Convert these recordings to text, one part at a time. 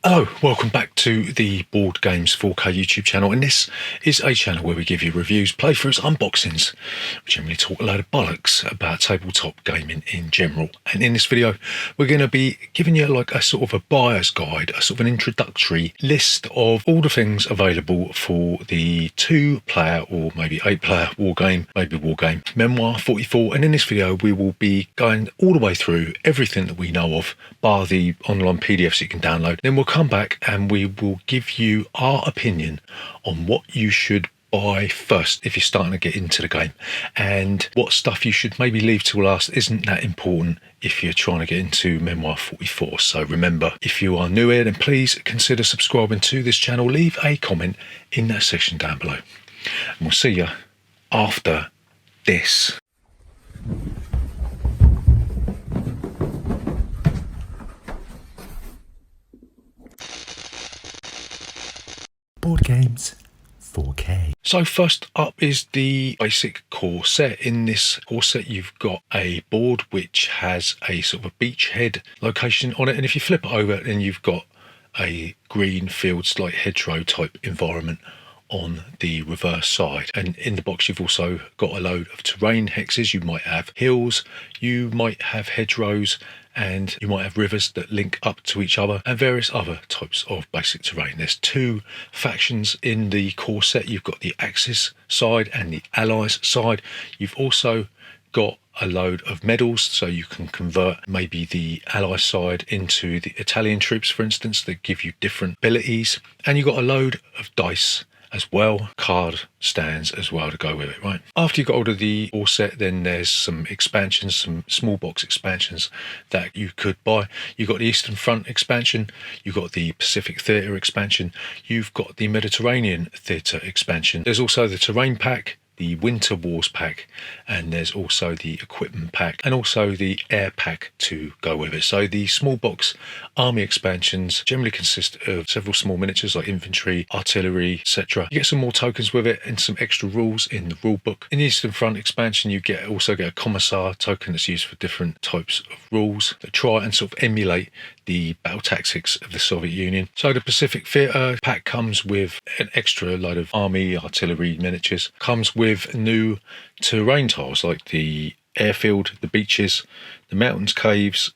Hello, welcome back to the Board Games 4K YouTube channel, and this is a channel where we give you reviews, playthroughs, unboxings. We generally talk a load of bollocks about tabletop gaming in general, and in this video we're going to be giving you like a sort of a buyer's guide, a sort of an introductory list of all the things available for the 2-player or maybe 8-player wargame, Memoir 44, and in this video we will be going all the way through everything that we know of, bar the online PDFs you can download. Then we'll come back and we will give you our opinion on what you should buy first if you're starting to get into the game, and what stuff you should maybe leave till last isn't that important if you're trying to get into Memoir 44. So remember, if you are new here, then please consider subscribing to this channel. Leave a comment in that section down below, and we'll see you after this. Board Games 4K. So first up is the basic core set. In this core set you've got a board which has a sort of a beachhead location on it, and if you flip it over then you've got a green fields like hedgerow type environment on the reverse side. And in the box you've also got a load of terrain hexes. You might have hills, you might have hedgerows, and you might have rivers that link up to each other, and various other types of basic terrain. There's two factions in the core set. You've got the Axis side and the Allies side. You've also got a load of medals, so you can convert maybe the Ally side into the Italian troops, for instance, that give you different abilities. And you've got a load of dice as well, card stands as well to go with it, right? After you've got hold of the core set, then there's some expansions, some small box expansions that you could buy. You've got the Eastern Front expansion, you've got the Pacific Theatre expansion, you've got the Mediterranean Theatre expansion. There's also the Terrain Pack, the Winter Wars pack, and there's also the Equipment pack, and also the Air pack to go with it. So the small box army expansions generally consist of several small miniatures like infantry, artillery, etc. You get some more tokens with it and some extra rules in the rule book. In the Eastern Front expansion you also get a Commissar token that's used for different types of rules that try and sort of emulate the battle tactics of the Soviet Union. So the Pacific Theatre pack comes with an extra load of army artillery miniatures, comes with new terrain tiles like the airfield, the beaches, the mountains, caves,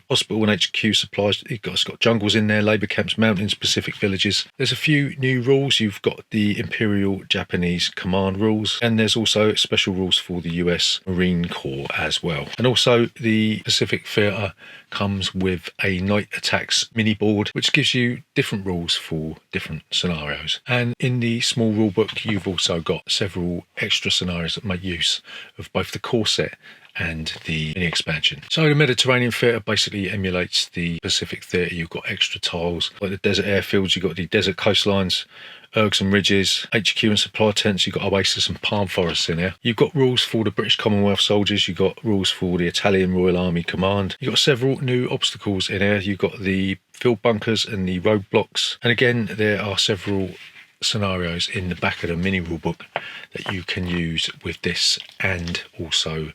hospital and HQ supplies. It's got jungles in there, labour camps, mountains, Pacific villages. There's a few new rules. You've got the Imperial Japanese Command rules, and there's also special rules for the US Marine Corps as well. And also the Pacific Theatre comes with a night attacks mini board which gives you different rules for different scenarios. And in the small rule book you've also got several extra scenarios that make use of both the core set and the mini expansion. So the Mediterranean Theatre basically emulates the Pacific Theatre. You've got extra tiles like the desert airfields, you've got the desert coastlines, ergs and ridges, HQ and supply tents, you've got oasis and palm forests in here. You've got rules for the British Commonwealth soldiers, you've got rules for the Italian Royal Army Command. You've got several new obstacles in here. You've got the field bunkers and the roadblocks. And again, there are several scenarios in the back of the mini rulebook that you can use with this and also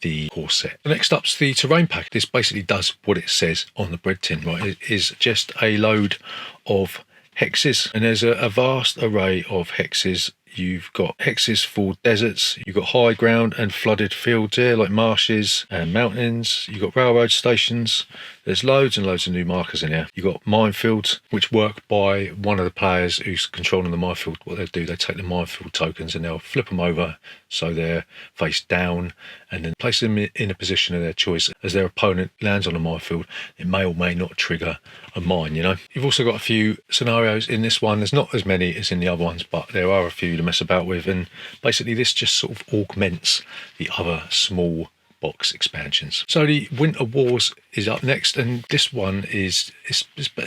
the core set. Next up's the terrain pack. This basically does what it says on the bread tin, right? It is just a load of hexes, and there's a vast array of hexes. You've got hexes for deserts, you've got high ground and flooded fields here like marshes and mountains. You've got railroad stations. There's loads and loads of new markers in here. You've got minefields which work by one of the players who's controlling the minefield. What they do, they take the minefield tokens and they'll flip them over so they're face down, and then place them in a position of their choice. As their opponent lands on a minefield, it may or may not trigger a mine, you know. You've also got a few scenarios in this one. There's not as many as in the other ones, but there are a few to mess about with, and basically this just sort of augments the other small box expansions. So the Winter Wars is up next, and this one is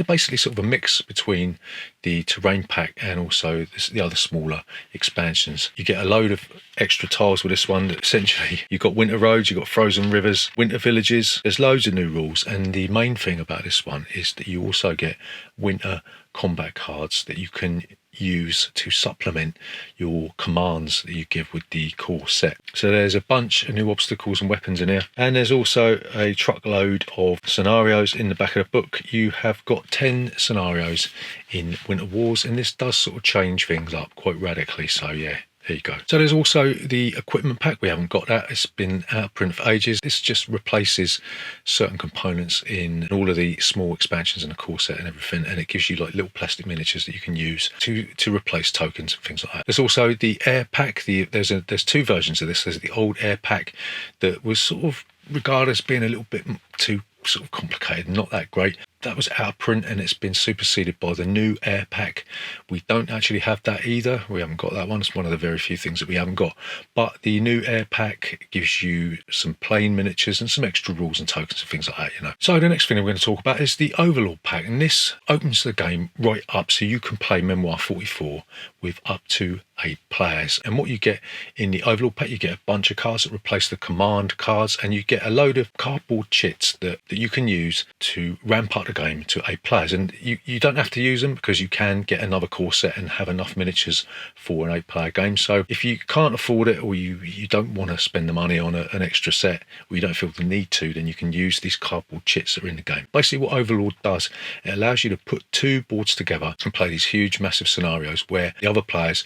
basically sort of a mix between the terrain pack and also the other smaller expansions. You get a load of extra tiles with this one. Essentially you've got winter roads, you've got frozen rivers, winter villages. There's loads of new rules, and the main thing about this one is that you also get winter combat cards that you can use to supplement your commands that you give with the core set. So there's a bunch of new obstacles and weapons in here, and there's also a truckload of scenarios in the back of the book. You have got 10 scenarios in Winter Wars, and this does sort of change things up quite radically. So yeah, there you go. So there's also the equipment pack. We haven't got that. It's been out of print for ages. This just replaces certain components in all of the small expansions in the core set and everything, and it gives you like little plastic miniatures that you can use to replace tokens and things like that. There's also the air pack. There's two versions of this. There's the old air pack that was sort of regarded as being a little bit too sort of complicated, not that great. That was out of print and it's been superseded by the new air pack. We don't actually have that either. We haven't got that one. It's one of the very few things that we haven't got. But the new air pack gives you some plain miniatures and some extra rules and tokens and things like that, you know. So the next thing we're going to talk about is the Overlord pack, and this opens the game right up so you can play Memoir 44 with up to 8 players. And what you get in the Overlord pack, you get a bunch of cards that replace the command cards, and you get a load of cardboard chits that you can use to ramp up the game to 8 players. And you don't have to use them because you can get another core set and have enough miniatures for an 8-player game. So if you can't afford it, or you don't want to spend the money on an extra set, or you don't feel the need to, then you can use these cardboard chits that are in the game. Basically what Overlord does, it allows you to put 2 boards together and play these huge massive scenarios where the other players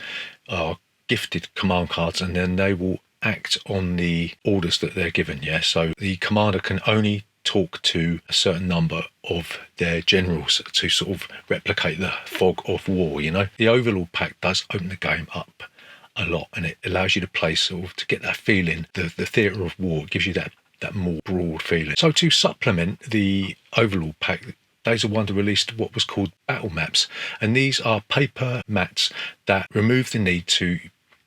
are gifted command cards, and then they will act on the orders that they're given. Yeah, so the commander can only talk to a certain number of their generals to sort of replicate the fog of war, you know. The Overlord pack does open the game up a lot, and it allows you to play sort of to get that feeling, the theatre of war. It gives you that more broad feeling. So to supplement the Overlord pack, Days of Wonder released what was called battle maps, and these are paper mats that remove the need to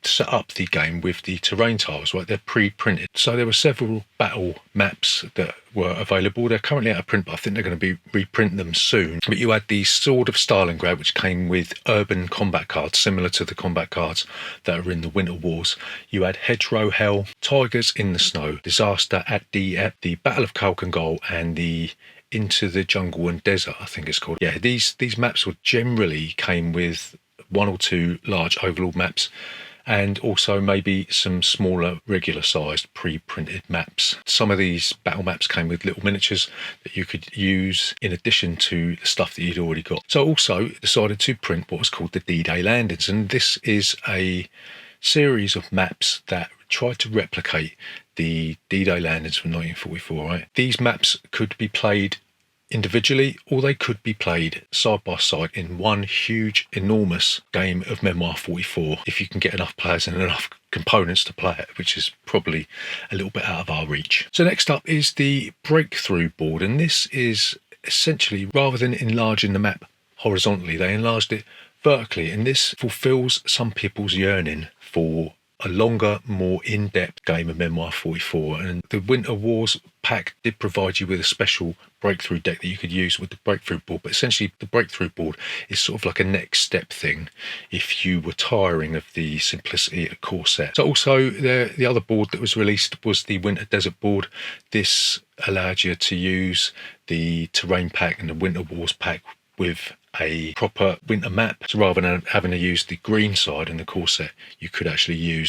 set up the game with the terrain tiles, right? They're pre-printed. So there were several battle maps that were available. They're currently out of print, but I think they're going to be reprinting them soon. But you had the Sword of Stalingrad, which came with urban combat cards similar to the combat cards that are in the Winter Wars. You had Hedgerow Hell, Tigers in the Snow, Disaster at Dieppe, the Battle of Kalkengol, and the Into the Jungle and Desert, I think it's called. Yeah, these maps were generally came with 1 or 2 large Overlord maps, and also maybe some smaller regular sized pre-printed maps. Some of these battle maps came with little miniatures that you could use in addition to the stuff that you'd already got. So also decided to print what was called the D-Day landings, and this is a series of maps that tried to replicate the D-Day landings from 1944, right? These maps could be played individually, or they could be played side by side in one huge, enormous game of Memoir 44, if you can get enough players and enough components to play it, which is probably a little bit out of our reach. So next up is the Breakthrough board, and this is essentially, rather than enlarging the map horizontally, they enlarged it vertically, and this fulfills some people's yearning for a longer, more in-depth game of Memoir 44. And the Winter Wars pack did provide you with a special Breakthrough deck that you could use with the Breakthrough board, but essentially the Breakthrough board is sort of like a next step thing if you were tiring of the simplicity of the core set. So also the other board that was released was the Winter Desert board. This allowed you to use the terrain pack and the Winter Wars pack with a proper winter map. So rather than having to use the green side in the core set, you could actually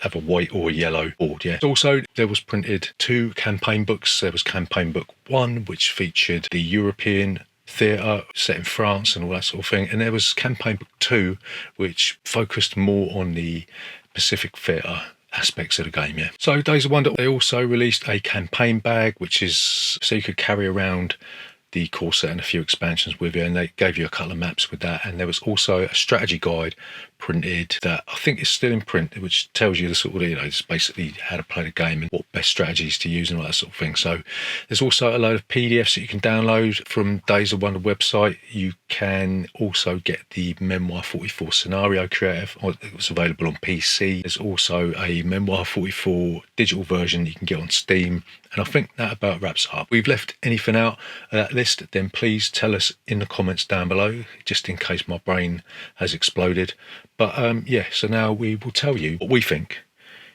have a white or a yellow board. Yeah. Also, there was printed 2 campaign books. There was campaign book 1, which featured the European theatre set in France and all that sort of thing, and there was campaign book 2, which focused more on the Pacific theatre aspects of the game. Yeah. So Days of Wonder, they also released a campaign bag, which is so you could carry around the core set and a few expansions with you, and they gave you a couple of maps with that. And there was also a strategy guide printed that I think is still in print, which tells you the sort of, it's basically how to play the game and what best strategies to use and all that sort of thing. So there's also a load of PDFs that you can download from Days of Wonder website. You can also get the Memoir 44 scenario creator. It was available on PC. There's also a Memoir 44 digital version you can get on Steam. And I think that about wraps it up. If we've left anything out of that list, then please tell us in the comments down below, just in case my brain has exploded. But yeah, so now we will tell you what we think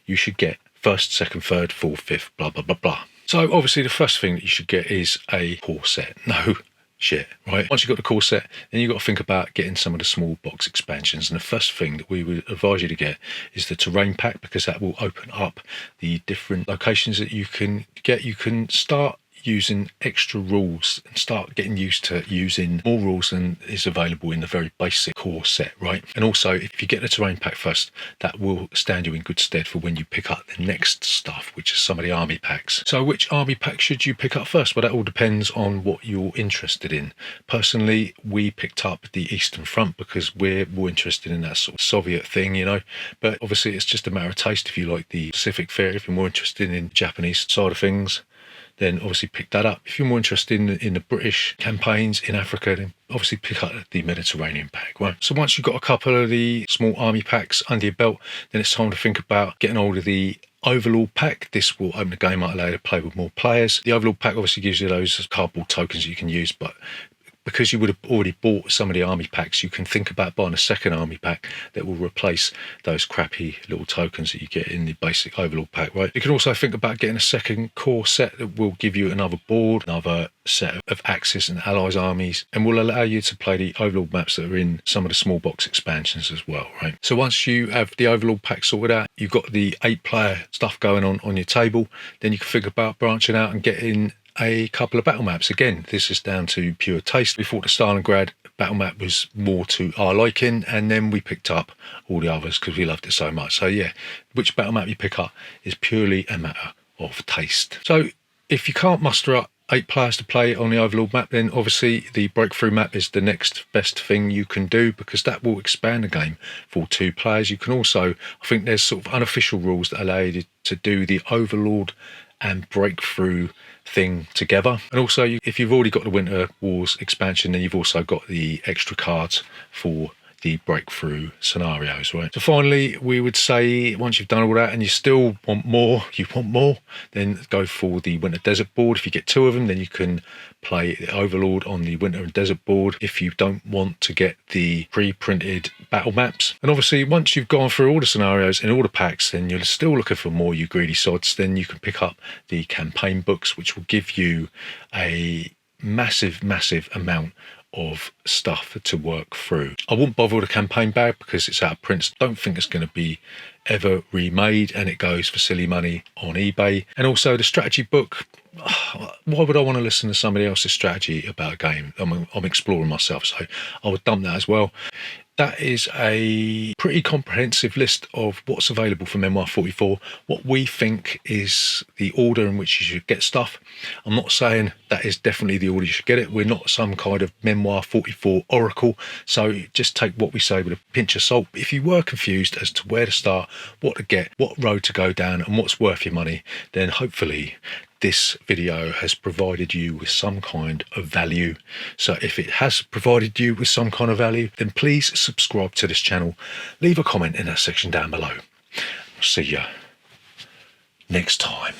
you should get. 1st, 2nd, 3rd, 4th, 5th, blah, blah, blah, blah. So obviously the first thing that you should get is a core set. No shit, right? Once you've got the core set, then you've got to think about getting some of the small box expansions. And the first thing that we would advise you to get is the terrain pack, because that will open up the different locations that you can get. You can start using extra rules and start getting used to using more rules than is available in the very basic core set, right? And also, if you get the terrain pack first, that will stand you in good stead for when you pick up the next stuff, which is some of the army packs. So which army pack should you pick up first? Well, that all depends on what you're interested in. Personally, we picked up the Eastern Front because we're more interested in that sort of Soviet thing, you know, but obviously it's just a matter of taste. If you like the Pacific theatre, if you're more interested in the Japanese side of things, then obviously pick that up. If you're more interested in the British campaigns in Africa, then obviously pick up the Mediterranean pack, right? So once you've got a couple of the small army packs under your belt, then it's time to think about getting hold of the Overlord pack. This will open the game up, allow you to play with more players. The Overlord pack obviously gives you those cardboard tokens that you can use, but because you would have already bought some of the army packs, you can think about buying a second army pack that will replace those crappy little tokens that you get in the basic Overlord pack, right? You can also think about getting a second core set that will give you another board, another set of Axis and Allies armies, and will allow you to play the Overlord maps that are in some of the small box expansions as well, right? So once you have the Overlord pack sorted out, you've got the 8-player stuff going on your table, then you can think about branching out and getting a couple of battle maps. Again, this is down to pure taste. We thought the Stalingrad battle map was more to our liking, and then we picked up all the others because we loved it so much. So yeah, which battle map you pick up is purely a matter of taste. So if you can't muster up 8 players to play on the Overlord map, then obviously the Breakthrough map is the next best thing you can do, because that will expand the game for 2 players. You can also, I think there's sort of unofficial rules that allow you to do the Overlord and Breakthrough thing together. And also, if you've already got the Winter Wars expansion, then you've also got the extra cards for the Breakthrough scenarios, right? So finally, we would say once you've done all that and you still want more, then go for the Winter Desert board. If you get 2 of them, then you can play the Overlord on the Winter and Desert board if you don't want to get the pre-printed battle maps. And obviously, once you've gone through all the scenarios and all the packs, then you're still looking for more, you greedy sods, then you can pick up the campaign books, which will give you a massive amount of stuff to work through. I wouldn't bother with a campaign bag because it's out of print. Don't think it's going to be ever remade, and it goes for silly money on eBay. And also the strategy book, why would I want to listen to somebody else's strategy about a game? I'm exploring myself, so I would dump that as well. That is a pretty comprehensive list of what's available for Memoir 44, what we think is the order in which you should get stuff. I'm not saying that is definitely the order you should get it. We're not some kind of Memoir 44 oracle, so just take what we say with a pinch of salt. If you were confused as to where to start, what to get, what road to go down, and what's worth your money, then hopefully this video has provided you with some kind of value. So if it has provided you with some kind of value, then please subscribe to this channel. Leave a comment in that section down below. I'll see you next time.